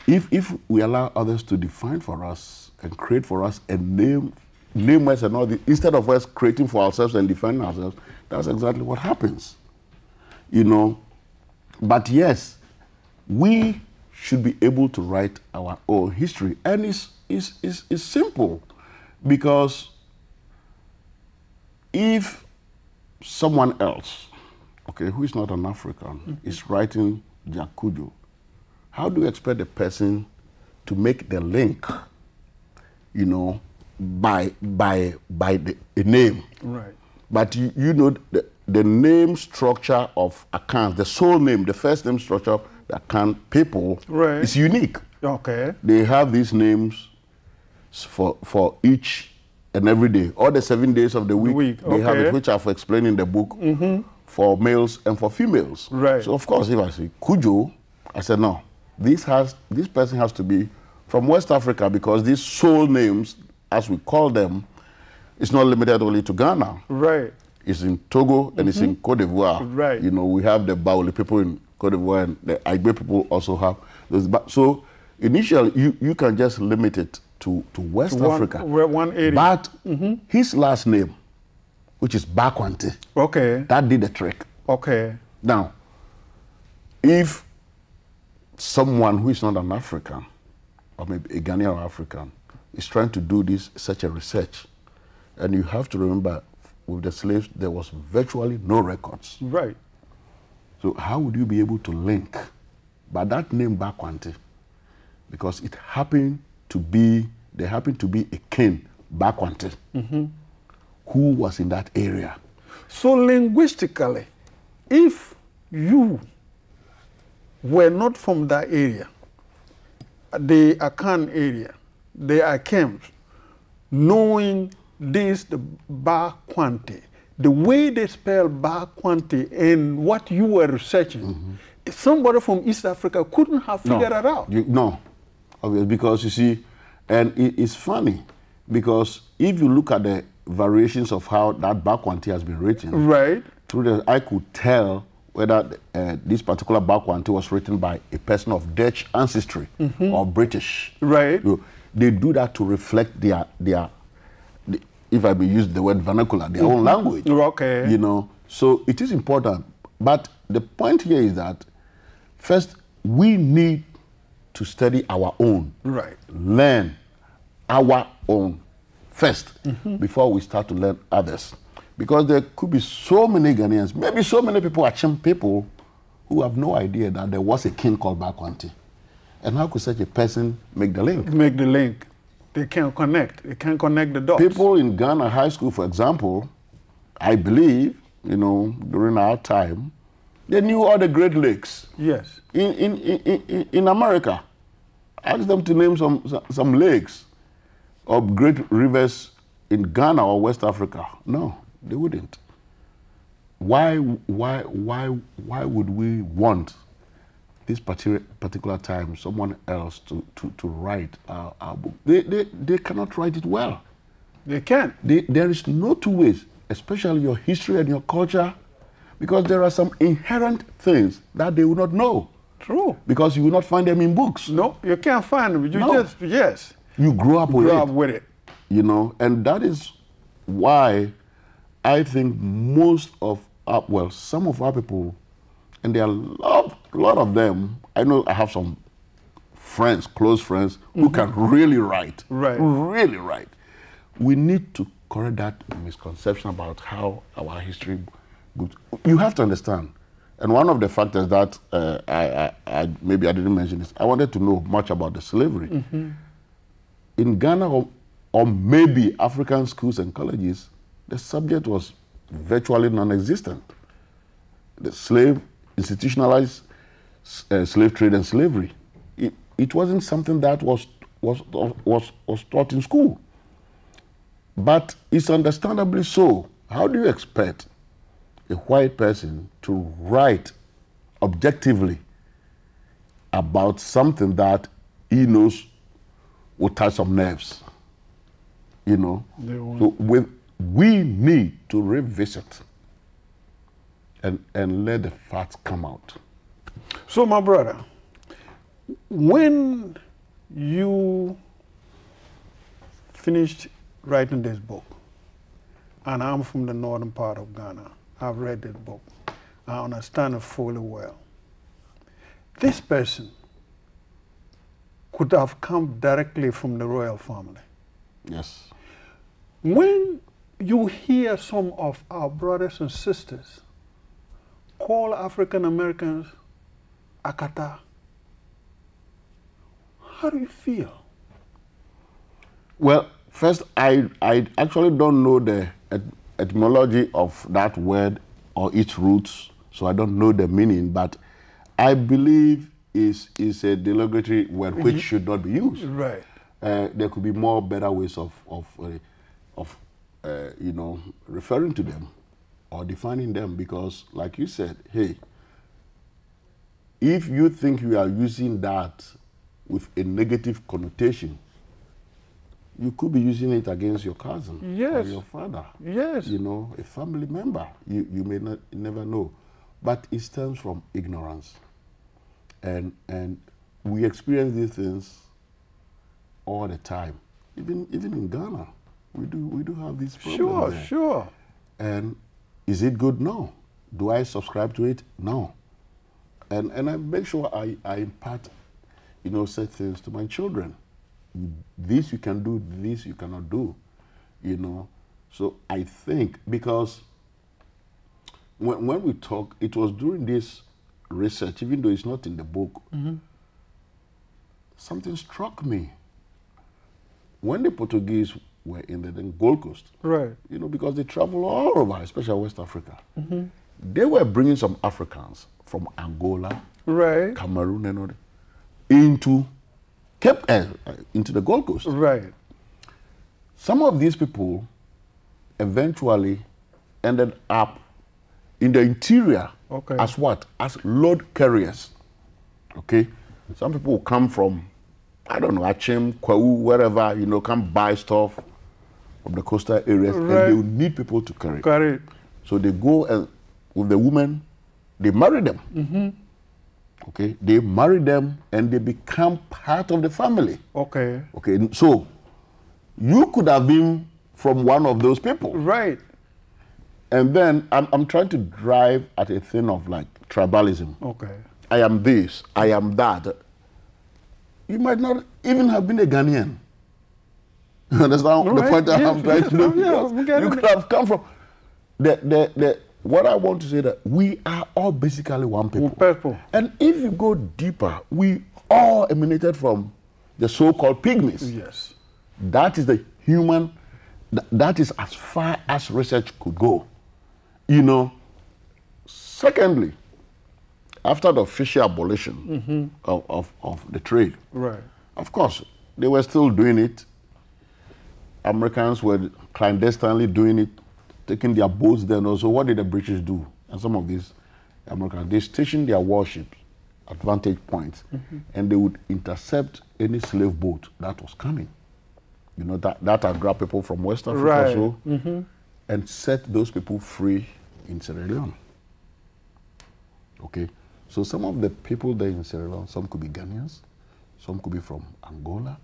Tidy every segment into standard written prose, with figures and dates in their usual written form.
if we allow others to define for us and create for us and name us and all the, instead of us creating for ourselves and defining ourselves, that's exactly what happens. You know, but yes, we should be able to write our own history. And it's simple, because if someone else, okay, who is not an African, is writing Cudjoe, how do you expect the person to make the link, you know, by the name? Right. But you know, the name structure of Akan, the sole name, the first name structure of the Akan people, right, is unique. Okay. They have these names for each and every day. All the 7 days of the week, they have it, which I've explained in the book, for males and for females. Right. So of course, if I say Cudjoe, I said no. This person has to be from West Africa, because these soul names, as we call them, it's not limited only to Ghana. Right. It's in Togo and it's in Cote d'Ivoire. Right. You know, we have the Baoli people in Cote d'Ivoire, and the Igbe people also have those. So initially, you can just limit it to West Africa. One area. But his last name, which is Bakwante, okay, that did the trick. Okay. Now, if someone who is not an African, or maybe a Ghanaian or African, is trying to do such a research, and you have to remember, with the slaves, there was virtually no records. Right. So how would you be able to link by that name Bakwante? Because it happened to be, there happened to be a king, Bakwante, who was in that area. So linguistically, if you were not from that area, the Akan area, the Akems, knowing this, the Bakwante, the way they spell Bakwante and what you were researching, somebody from East Africa couldn't have figured it out. No, obviously, because you see, and it's funny, because if you look at the variations of how that Bakwante has been written, right, I could tell whether this particular Bakwante was written by a person of Dutch ancestry or British. Right. So they do that to reflect their if I may use the word vernacular, their own language. Okay. You know, so it is important. But the point here is that first we need to study our own. Right. Learn our own first before we start to learn others. Because there could be so many Ghanaians, maybe so many people, Achim people, who have no idea that there was a king called Bakwante. And how could such a person make the link? Make the link. They can't connect. They can't connect the dots. People in Ghana high school, for example, I believe, you know, during our time, they knew all the Great Lakes. Yes. In America, ask them to name some lakes or great rivers in Ghana or West Africa. No, they wouldn't. Why would we want this particular time someone else to write our book? They cannot write it well. They can't. There is no two ways, especially your history and your culture, because there are some inherent things that they will not know. True. Because you will not find them in books. No, you can't find them. Yes. You grow up with it. You know, and that is why I think most of some of our people, and there are a lot of them, I know I have some friends, close friends, who can really write. Right. Really write. We need to correct that misconception about how our history goes. You have to understand, and one of the factors that maybe I didn't mention is, I wanted to know much about the slavery. In Ghana, or maybe African schools and colleges, the subject was virtually non-existent. The institutionalized slave trade and slavery. It wasn't something that was taught in school. But it's understandably so. How do you expect a white person to write objectively about something that he knows will touch some nerves? You know? So we need to revisit and let the facts come out. So, my brother, when you finished writing this book, and I'm from the northern part of Ghana, I've read this book, I understand it fully well. This person could have come directly from the royal family. Yes. When you hear some of our brothers and sisters call African Americans Akata, how do you feel? Well, first, I actually don't know the etymology of that word or its roots, so I don't know the meaning, but I believe is a derogatory word which should not be used. Right. There could be more better ways of you know, referring to them or defining them, because, like you said, hey, if you think you are using that with a negative connotation, you could be using it against your cousin or your father. Yes. You know, a family member. You may not never know. But it stems from ignorance. And we experience these things all the time. Even in Ghana, we do have these problems. Sure, sure. And is it good? No. Do I subscribe to it? No. And I make sure I impart, you know, set things to my children. This you can do, this you cannot do, you know. So I think, because when we talk, it was during this research, even though it's not in the book, something struck me. When the Portuguese were in the Gold Coast, right, you know, because they travel all over, especially West Africa, they were bringing some Africans from Angola, right, Cameroon, and all that, into into the Gold Coast. right. Some of these people eventually ended up in the interior as what? As load carriers. Okay? Some people will come from, I don't know, Achim, Kwau, wherever, you know, come buy stuff from the coastal areas, and they will need people to carry. Carry. So they go and with the women, they marry them. Okay, they marry them and they become part of the family. Okay. Okay, so you could have been from one of those people. Right. And then I'm trying to drive at a thing of like tribalism. Okay. I am this, I am that. You might not even have been a Ghanaian. You understand the point that I'm trying to make? You could have come from what I want to say, that we are all basically one people. And if you go deeper, we all emanated from the so-called pygmies. Yes. That is the human, that is as far as research could go. You know, secondly, after the official abolition of the trade, right, of course, they were still doing it. Americans were clandestinely doing it, taking their boats there. And also, what did the British do? And some of these Americans, they stationed their warships at vantage points, and they would intercept any slave boat that was coming. You know, that had grabbed people from West Africa, and set those people free in Sierra Leone. Okay, so some of the people there in Sierra Leone, some could be Ghanaians, some could be from Angola,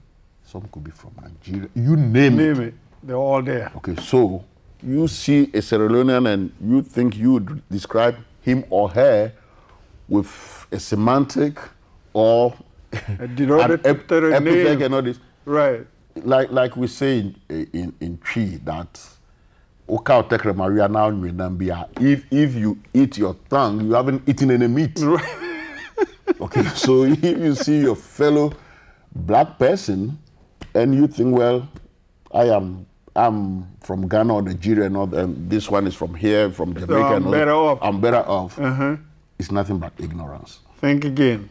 some could be from Nigeria. You name it. They're all there. Okay, so you see a Sierra Leonean and you think you would describe him or her with a semantic or an epithet and all this. Right. Like we say in Tree that Maria now if you eat your tongue, you haven't eaten any meat. Right. Okay, so if you see your fellow black person and you think, well, I'm from Ghana or Nigeria, and this one is from here, from Jamaica. So I'm better off. I'm better off. It's nothing but ignorance. Think again.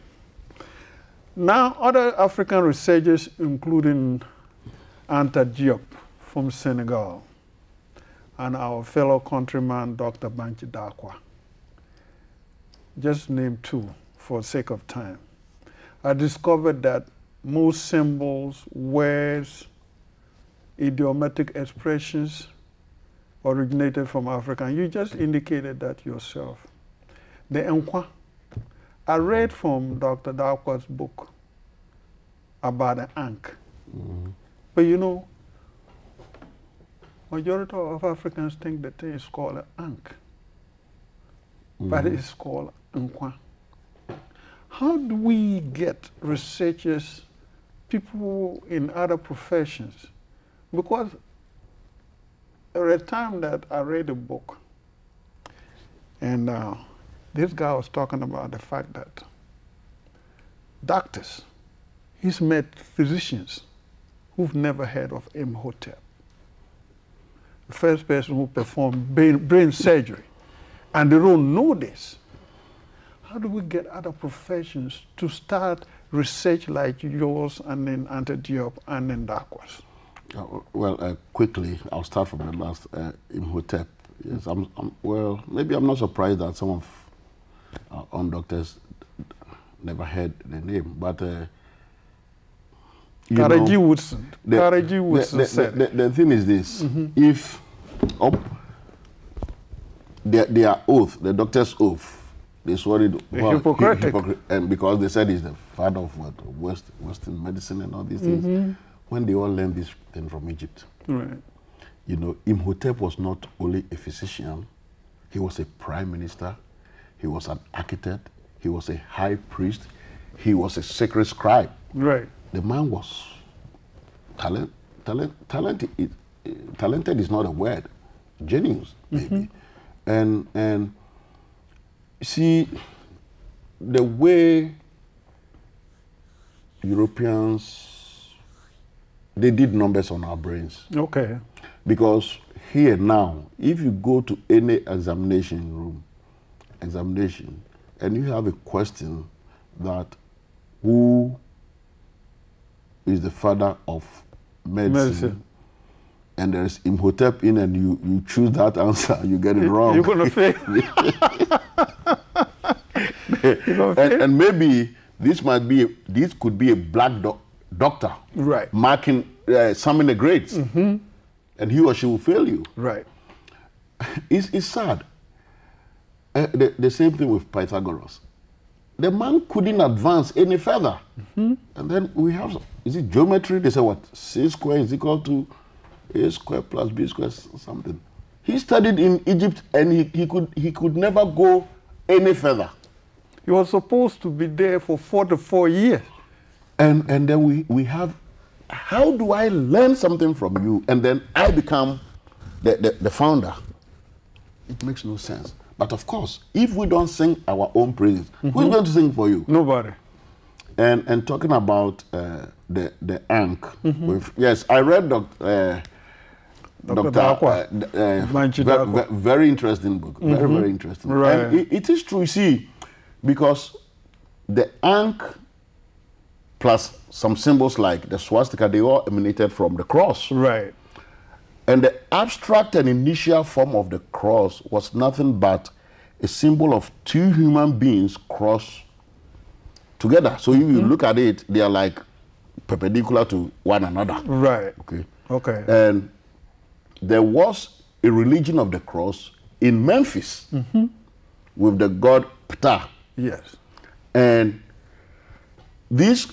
Now, other African researchers, including Anta Diop from Senegal, and our fellow countryman, Dr. Banchi Dakwa, just name two for sake of time, I discovered that most symbols, words, idiomatic expressions originated from Africa. And you just indicated that yourself. The Nkwa. I read from Dr. Dakwa's book, about an ankh. But you know, majority of Africans think the thing is called an ankh, but it's called nkwa. How do we get researchers, people in other professions? Because there was a time that I read a book, and this guy was talking about the fact that doctors, he's met physicians who've never heard of Imhotep, the first person who performed brain surgery, and they don't know this. How do we get other professions to start research like yours and then Diop and then Darkwas? Well, quickly, I'll start from the last, Imhotep. Yes, well, maybe I'm not surprised that some of our own doctors never heard the name, but Karaji Woodson. Karaji Woodson said. The thing is this: if their oath, the doctor's oath, they swore it Hippocratic, and because they said he's the father of what Western medicine and all these things. When they all learned this thing from Egypt, right? You know, Imhotep was not only a physician; he was a prime minister, he was an architect, he was a high priest, he was a sacred scribe. Right. The man was talented is not a word, genius maybe, and see the way Europeans, they did numbers on our brains. Okay. Because here now, if you go to any examination, and you have a question that who is the father of medicine, and there's Imhotep in, and you choose that answer, you get it wrong. You're going to fail. And maybe this could be a black doctor, right, marking some in the grades, and he or she will fail you. Right. It's sad. The same thing with Pythagoras. The man couldn't advance any further. And then we have, is it geometry? They say what? C square is equal to A square plus B square something. He studied in Egypt and he could never go any further. He was supposed to be there for 44 years. And then we have, how do I learn something from you and then I become the founder? It makes no sense. But of course, if we don't sing our own praises, who's going to sing for you? Nobody. And talking about the ankh, yes, I read Dr. Very interesting book, very interesting. Right. And it is true, you see, because the ankh plus some symbols like the swastika, they all emanated from the cross. Right. And the abstract and initial form of the cross was nothing but a symbol of two human beings crossed together. So if you look at it, they are like perpendicular to one another. Right. Okay. Okay. And there was a religion of the cross in Memphis with the god Ptah. Yes. And this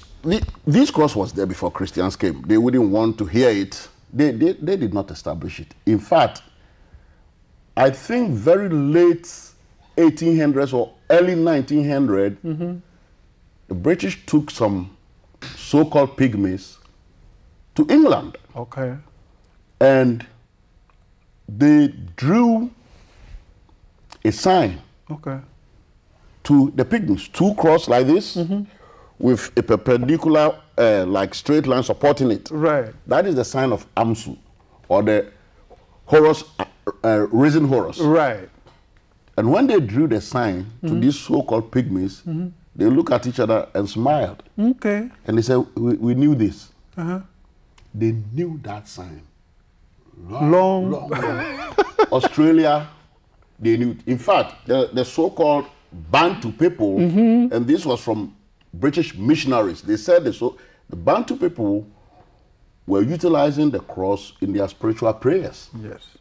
cross was there before Christians came. They wouldn't want to hear it. They did not establish it. In fact, I think very late 1800s or early 1900, the British took some so-called pygmies to England. Okay. And they drew a sign to the pygmies, two crosses like this, with a perpendicular, like straight line supporting it. Right. That is the sign of Amsu, or the Horus, risen Horus. Right. And when they drew the sign to these so-called pygmies, they looked at each other and smiled. Okay. And they said, we knew this. They knew that sign. Long. Australia, they knew. In fact, the so-called Bantu people, and this was from British missionaries, they said the Bantu people were utilizing the cross in their spiritual prayers. Yes.